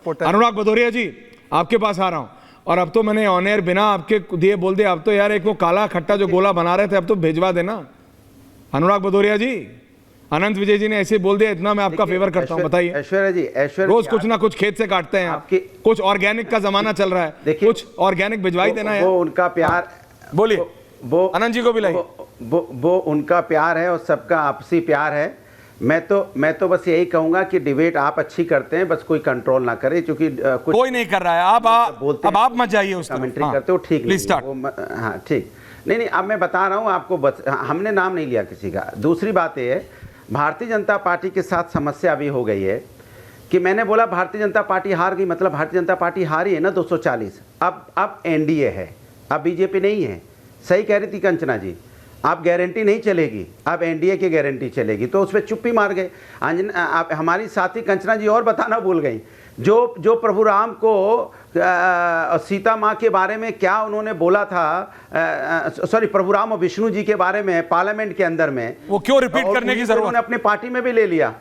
Supporter. अनुराग भदौरिया जी, आपके पास आ रहा हूँ। और अब तो मैंने ऑन एयर बिना आपके दिए बोल दिया, अब तो यार एक वो काला खट्टा जो गोला बना रहे थे अब तो भेजवा देना। अनुराग भदौरिया जी, अनंत विजय जी ने ऐसे बोल दिया, इतना मैं आपका फेवर करता हूँ। बताइए ऐश्वर्या जी, रोज कुछ ना कुछ खेत से काटते हैं आप, कुछ ऑर्गेनिक का जमाना चल रहा है, कुछ ऑर्गेनिक भिजवाई देना है। वो उनका प्यार, बोलिए, वो अनंत जी को भी लाइए। वो उनका प्यार है और सबका आपसी प्यार है। मैं तो बस यही कहूंगा कि डिबेट आप अच्छी करते हैं, बस कोई कंट्रोल ना करे, क्योंकि कोई नहीं कर रहा है। अब आप मत जाइए उस कमेंट्री करते हो, ठीक नहीं। हाँ ठीक नहीं, अब मैं बता रहा हूँ आपको, हमने नाम नहीं लिया किसी का। दूसरी बात ये है, भारतीय जनता पार्टी के साथ समस्या अभी हो गई है कि मैंने बोला भारतीय जनता पार्टी हार गई, मतलब भारतीय जनता पार्टी हारी है ना 240। अब एनडीए है, अब बीजेपी नहीं है। सही कह रही थी कंचना जी, अब गारंटी नहीं चलेगी, अब एनडीए की गारंटी चलेगी। तो उस पर चुप्पी मार गए हमारी साथी कंचना जी। और बताना भूल गई, जो प्रभु राम को सीता माँ के बारे में क्या उन्होंने बोला था, सॉरी प्रभु राम और विष्णु जी के बारे में पार्लियामेंट के अंदर में, वो क्यों रिपीट करने की जरूरत? उन्होंने अपने पार्टी में भी ले लिया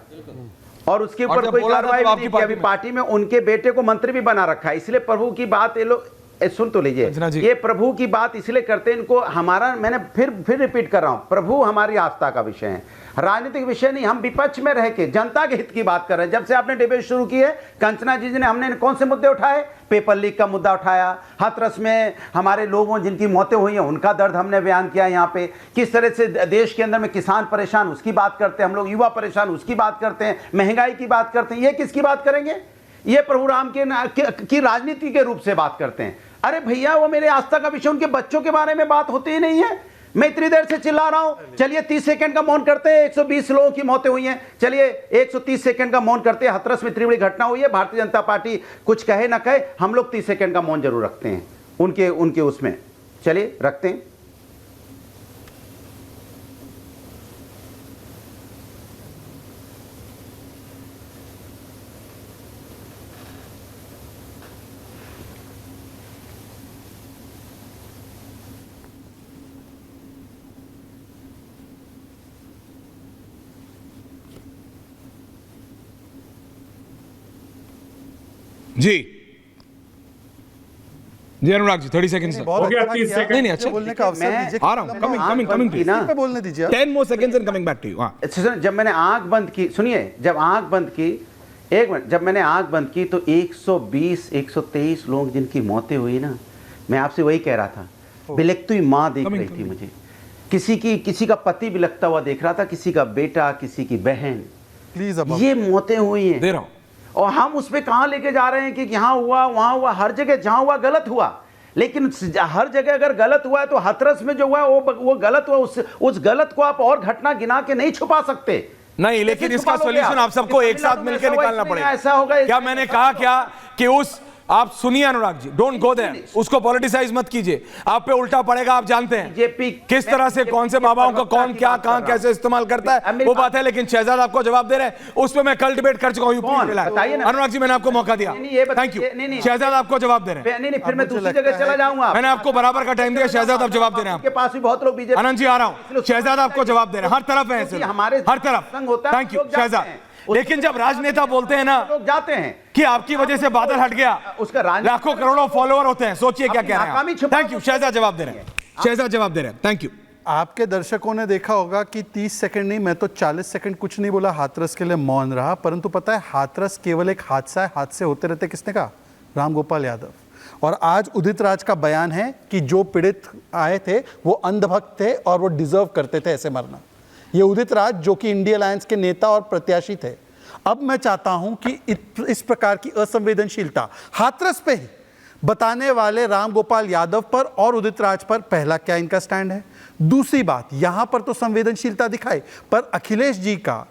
और उसके ऊपर कोई कार्रवाई नहीं की। अभी पार्टी में उनके बेटे को मंत्री भी बना रखा है। इसलिए प्रभु की बात ये लोग सुन तो लीजिए, ये प्रभु की बात इसलिए करते हैं इनको, हमारा, मैंने फिर रिपीट कर रहा हूं, प्रभु हमारी आस्था का विषय है, राजनीतिक विषय नहीं। हम विपक्ष में रह के जनता के हित की बात कर रहे हैं। जब से आपने डिबेट शुरू की है कंचना जी ने, हमने कौन से मुद्दे उठाए? पेपर लीक का मुद्दा उठाया, हाथरस में हमारे लोगों जिनकी मौतें हुई हैं उनका दर्द हमने बयान किया। यहाँ पे किस तरह से देश के अंदर में किसान परेशान, उसकी बात करते हैं हम लोग, युवा परेशान, उसकी बात करते हैं, महंगाई की बात करते हैं। ये किसकी बात करेंगे? ये प्रभु राम की राजनीति के रूप से बात करते हैं। अरे भैया, वो मेरे आस्था का विषय, उनके बच्चों के बारे में बात होती ही नहीं है। मैं इतनी देर से चिल्ला रहा हूं, चलिए 30 सेकंड का मौन करते हैं। 120 लोगों की मौतें हुई हैं, चलिए 130 सेकंड का मौन करते हैं। हाथरस में इतनी बड़ी घटना हुई है, भारतीय जनता पार्टी कुछ कहे ना कहे, हम लोग 30 सेकंड का मौन जरूर रखते हैं उनके उसमें। चलिए रखते हैं। जी अनुराग जी 30 सेकंड्स हो गया, 30 सेकंड नहीं अच्छा बोलने का अवसर दीजिए। आ रहा हूं, कमिंग पे बोलने दीजिए। 10 more seconds and coming back to you। हां, जब मैंने आंख बंद की, सुनिए, जब आंख बंद की, एक मिनट, जब मैंने आंख बंद की तो 120-123 लोग जिनकी मौतें हुई ना, मैं आपसे वही कह रहा था, बिलखती हुई माँ देख रही थी मुझे, किसी का पति बिलखता हुआ देख रहा था, किसी का बेटा, किसी की बहन, प्लीज ये मौतें हुई हैं। दे रहा हूं। और हम उस पे कहां लेके जा रहे हैं कि यहां हुआ वहां हुआ, हर जगह जहां हुआ गलत हुआ। लेकिन हर जगह अगर गलत हुआ है तो हाथरस में जो हुआ वो गलत हुआ। उस गलत को आप और घटना गिना के नहीं छुपा सकते। नहीं, लेकिन इसका सॉल्यूशन आप सबको एक साथ मिलकर निकालना पड़ेगा। ऐसा होगा क्या मैंने कहा क्या कि उस, आप सुनिए Anurag ji, don't go there, उसको पॉलिटिसाइज मत कीजिए, आप पे उल्टा पड़ेगा। आप जानते हैं बीजेपी किस तरह से कौन से बाबाओं का कौन क्या कहां कैसे इस्तेमाल करता है, वो बात है। लेकिन शहजाद आपको जवाब दे रहे हैं, उस पर मैं कल डिबेट कर चुका हूं। अनुराग जी, मैंने आपको मौका दिया, थैंक यू। शहजाद आपको जवाब दे रहे हैं। नहीं, फिर मैं दूसरी जगह चला जाऊंगा। मैंने आपको बराबर का टाइम दिया। शहजाद आप जवाब दे रहे हैं, आपके पास भी बहुत लोग बीजेपी। अनंत जी आ रहा हूं, शहजाद आपको जवाब दे रहे हैं, हर तरफ है, हमारे हर तरफ। Thank you Shahzad. लेकिन जब राजनेता बोलते हैं ना, लोग जाते हैं कि आपकी वजह से बादल हट गया, उसका लाखों करोड़ों फॉलोअर होते हैं, सोचिए क्या कह रहे हैं। थैंक यू शहजाद, जवाब दे रहे हैं, शहजाद जवाब दे रहे हैं, थैंक यू। आपके दर्शकों ने देखा होगा कि 30 सेकंड नहीं, मैं तो 40 सेकंड कुछ नहीं बोला, हाथरस के लिए मौन रहा। परंतु पता है, हाथरस केवल एक हादसा है, हादसे होते रहते। किसने कहा? राम गोपाल यादव। और आज उदित राज का बयान है कि जो पीड़ित आए थे वो अंधभक्त थे और वो डिजर्व करते थे ऐसे मरना। ये उदित राज जो कि इंडिया अलायंस के नेता और प्रत्याशी थे। अब मैं चाहता हूं कि इस प्रकार की असंवेदनशीलता हाथरस पे ही बताने वाले राम गोपाल यादव पर और उदित राज पर, पहला क्या इनका स्टैंड है? दूसरी बात, यहां पर तो संवेदनशीलता दिखाई, पर अखिलेश जी का,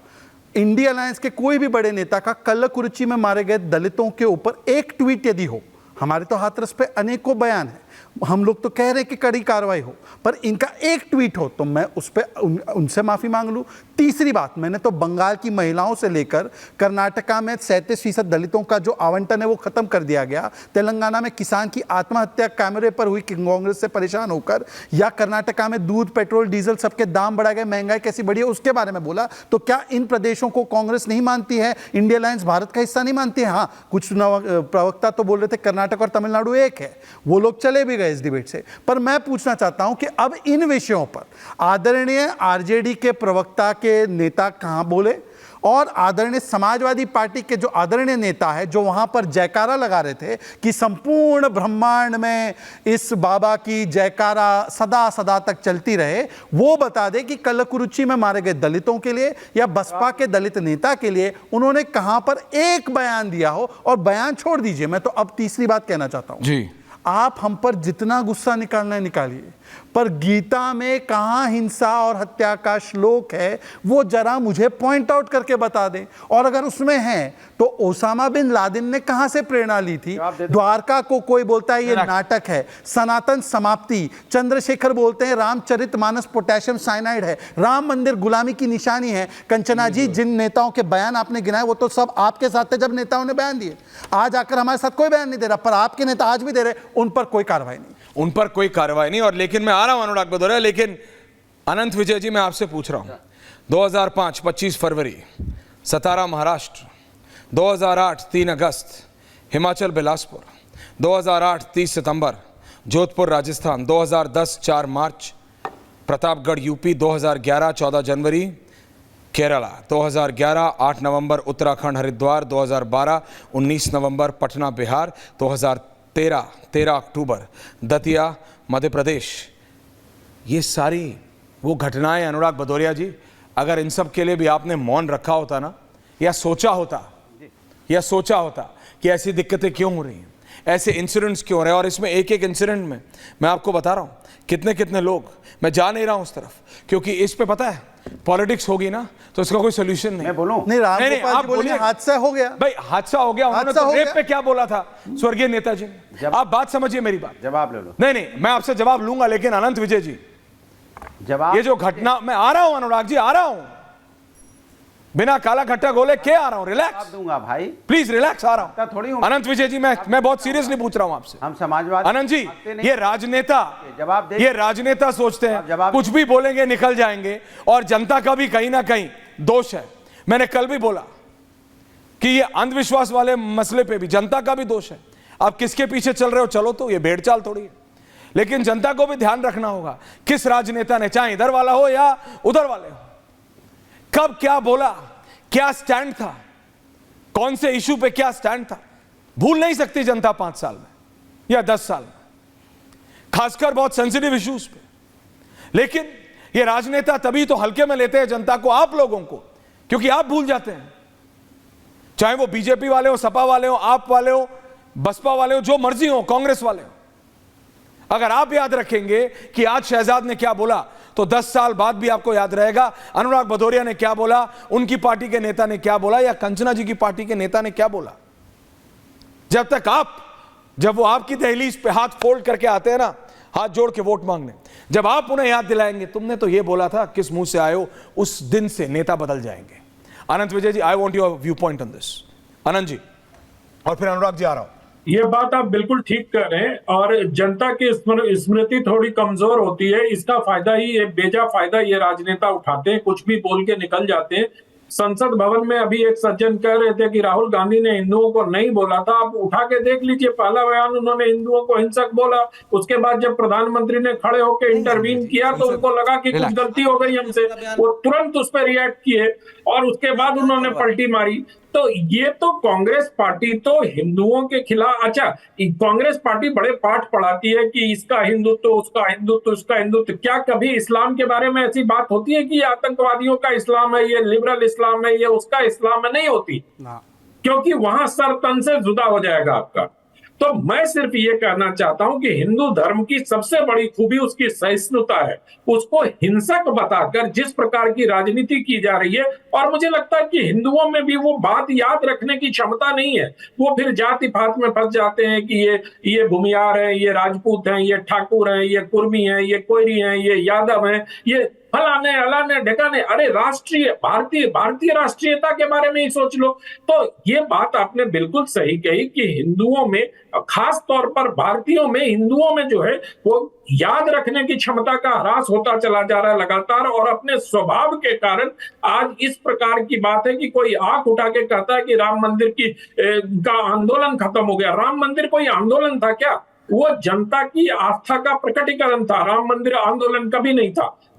इंडिया अलायंस के कोई भी बड़े नेता का कल्लकुरिची में मारे गए दलितों के ऊपर एक ट्वीट यदि हो, हमारे तो हाथरस पे अनेकों बयान है, हम लोग तो कह रहे हैं कि कड़ी कार्रवाई हो, पर इनका एक ट्वीट हो तो मैं उस पर उनसे माफ़ी मांग लूँ। तीसरी बात, मैंने तो बंगाल की महिलाओं से लेकर कर्नाटका में 37% दलितों का जो आवंटन है वो ख़त्म कर दिया गया, तेलंगाना में किसान की आत्महत्या कैमरे पर हुई कांग्रेस से परेशान होकर, या कर्नाटका में दूध पेट्रोल डीजल सबके दाम बढ़ा गए, महंगाई कैसी बढ़ी है उसके बारे में बोला। तो क्या इन प्रदेशों को कांग्रेस नहीं मानती है, इंडिया अलायंस भारत का हिस्सा नहीं मानती है? हाँ, कुछ प्रवक्ता तो बोल रहे थे कर्नाटक और तमिलनाडु एक है, वो लोग चले भी गए इस डिबेट से। पर मैं पूछना चाहता हूं कि अब इन विषयों पर आदरणीय आरजेडी के प्रवक्ता के नेता कहां बोले, और आदरणीय समाजवादी पार्टी के जो आदरणीय नेता है जो वहां पर जयकारा लगा रहे थे कि संपूर्ण ब्रह्मांड में इस बाबा की जयकारा सदा सदा तक चलती रहे, वो बता दे कि कल्लकुरुचि में मारे गए दलितों के लिए या बसपा के दलित नेता के लिए उन्होंने कहां पर एक बयान दिया हो। और बयान छोड़ दीजिए, मैं तो अब तीसरी बात कहना चाहता हूं जी, आप हम पर जितना गुस्सा निकालना है निकालिए, पर गीता में कहां हिंसा और हत्या का श्लोक है वो जरा मुझे पॉइंट आउट करके बता दें। और अगर उसमें है तो ओसामा बिन लादेन ने कहां से प्रेरणा ली थी? द्वारका को कोई बोलता है ये नाटक है, सनातन समाप्ति, चंद्रशेखर बोलते हैं रामचरितमानस पोटेशियम साइनाइड है, राम मंदिर गुलामी की निशानी है। कंचना जी, जिन नेताओं के बयान आपने गिनाए वो तो सब आपके साथ थे जब नेताओं ने बयान दिए, आज आकर हमारे साथ कोई बयान नहीं दे रहा, पर आपके नेता आज भी दे रहे, उन पर कोई कार्रवाई नहीं, उन पर कोई कार्रवाई नहीं। और लेकिन मैं आ रहा हूं अनुराग भदौरिया, लेकिन अनंत विजय जी मैं आपसे पूछ रहा हूं, 2005 25 फरवरी सतारा महाराष्ट्र, 2008 3 अगस्त हिमाचल बिलासपुर, 2008 30 सितंबर जोधपुर राजस्थान, 2010 4 मार्च प्रतापगढ़ यूपी, 2011 14 जनवरी केरला, 2011 8 नवंबर उत्तराखंड हरिद्वार, 2012 19 नवंबर पटना बिहार, 2013 13 अक्टूबर दतिया मध्य प्रदेश। ये सारी वो घटनाएं अनुराग भदौरिया जी, अगर इन सब के लिए भी आपने मौन रखा होता ना, या सोचा होता कि ऐसी दिक्कतें क्यों हो रही हैं, ऐसे इंसिडेंट्स क्यों हो रहे हैं, और इसमें एक एक इंसिडेंट में मैं आपको बता रहा हूं कितने कितने लोग, मैं जा नहीं रहा हूं उस तरफ, क्योंकि इस पे पता है पॉलिटिक्स होगी ना तो इसका कोई सोल्यूशन नहीं। मैं बोलूं? नहीं, रामगोपाल आप जी बोलिए हादसा हो गया। भाई हादसा हो गया, उन्होंने तो रेप पे क्या बोला था स्वर्गीय नेताजी ने, आप बात समझिए मेरी बात। जवाब ले लो। नहीं मैं आपसे जवाब लूंगा, लेकिन अनंत विजय जी जवाब, ये जो घटना, मैं आ रहा हूं अनुराग जी, आ रहा हूं, बिना काला खट्टा गोले के आ रहा हूं, रिलैक्स दूंगा भाई, प्लीज रिलैक्स, आ रहा हूं थोड़ी अनंत विजय जी, मैं बहुत सीरियसली पूछ रहा हूं आपसे। हम समाजवादी अनंत जी, ये राजनेता, जवाब दे, ये राजनेता सोचते हैं कुछ भी बोलेंगे निकल जाएंगे, और जनता का भी कहीं ना कहीं दोष है। मैंने कल भी बोला कि ये अंधविश्वास वाले मसले पे भी जनता का भी दोष है। आप किसके पीछे चल रहे हो, चलो तो, ये भेड़ चाल थोड़ी है, लेकिन जनता को भी ध्यान रखना होगा किस राजनेता ने, चाहे इधर वाला हो या उधर वाले हो, कब क्या बोला, क्या स्टैंड था, कौन से इशू पे क्या स्टैंड था, भूल नहीं सकती जनता 5 साल में या 10 साल में, खासकर बहुत सेंसिटिव इश्यूज पे। लेकिन ये राजनेता तभी तो हल्के में लेते हैं जनता को, आप लोगों को, क्योंकि आप भूल जाते हैं, चाहे वो बीजेपी वाले हो, सपा वाले हो, आप वाले हो, बसपा वाले हो, जो मर्जी हो, कांग्रेस वाले हो, अगर आप याद रखेंगे कि आज शहजाद ने क्या बोला तो 10 साल बाद भी आपको याद रहेगा अनुराग भदौरिया ने क्या बोला, उनकी पार्टी के नेता ने क्या बोला, या कंचना जी की पार्टी के नेता ने क्या बोला। जब वो आपकी दहलीज पे हाथ फोल्ड करके आते हैं ना, हाथ जोड़ के वोट मांगने, जब आप उन्हें याद दिलाएंगे तुमने तो ये बोला था, किस मुंह से आए हो, उस दिन से नेता बदल जाएंगे। Anant Vijay ji, I want your view point on this. Anant ji, और फिर अनुराग जी आ रहा हूं। ये बात आप बिल्कुल ठीक कर रहे हैं, और जनता की स्मृति थोड़ी कमजोर होती है, इसका फायदा ही, ये बेजा फायदा ये राजनेता उठाते हैं, कुछ भी बोल के निकल जाते हैं। संसद भवन में अभी एक सज्जन कह रहे थे कि राहुल गांधी ने हिंदुओं को नहीं बोला था, आप उठा के देख लीजिए, पहला बयान उन्होंने हिंदुओं को हिंसक बोला, उसके बाद जब प्रधानमंत्री ने खड़े होकर इंटरवीन किया तो उनको लगा कि कुछ गलती हो गई हमसे, वो तुरंत उस पर रिएक्ट किए और उसके बाद उन्होंने पलटी मारी। तो ये तो कांग्रेस पार्टी तो हिंदुओं के खिलाफ, अच्छा कांग्रेस पार्टी बड़े पाठ पढ़ाती है कि इसका हिंदुत्व, उसका हिंदुत्व, उसका हिंदुत्व, क्या कभी इस्लाम के बारे में ऐसी बात होती है कि आतंकवादियों का इस्लाम है, ये लिबरल इस्लाम है, ये उसका इस्लाम है? नहीं होती, क्योंकि वहां सर तन से जुदा हो जाएगा आपका। तो मैं सिर्फ ये कहना चाहता हूं कि हिंदू धर्म की सबसे बड़ी खूबी उसकी सहिष्णुता है। उसको हिंसक बताकर जिस प्रकार की राजनीति की जा रही है, और मुझे लगता है कि हिंदुओं में भी वो बात याद रखने की क्षमता नहीं है। वो फिर जाति पात में फंस जाते हैं कि ये भूमियार हैं, ये राजपूत हैं, ये ठाकुर हैं, ये कुर्मी हैं, ये कोयरी हैं, ये यादव हैं, ये फलाने अलाने ढकाने। अरे राष्ट्रीय भारतीय राष्ट्रीयता के बारे में ही सोच लो। तो ये बात आपने बिल्कुल सही कही कि हिंदुओं में, खास तौर पर भारतीयों में, हिंदुओं में जो है वो याद रखने की क्षमता का ह्रास होता चला जा रहा है लगातार। और अपने स्वभाव के कारण आज इस प्रकार की बात है कि कोई आंख उठा के कहता है कि राम मंदिर का आंदोलन खत्म हो गया। राम मंदिर कोई आंदोलन था क्या? वो जनता की आस्था का प्रकटीकरण था। राम मंदिर आंदोलन कभी नहीं था।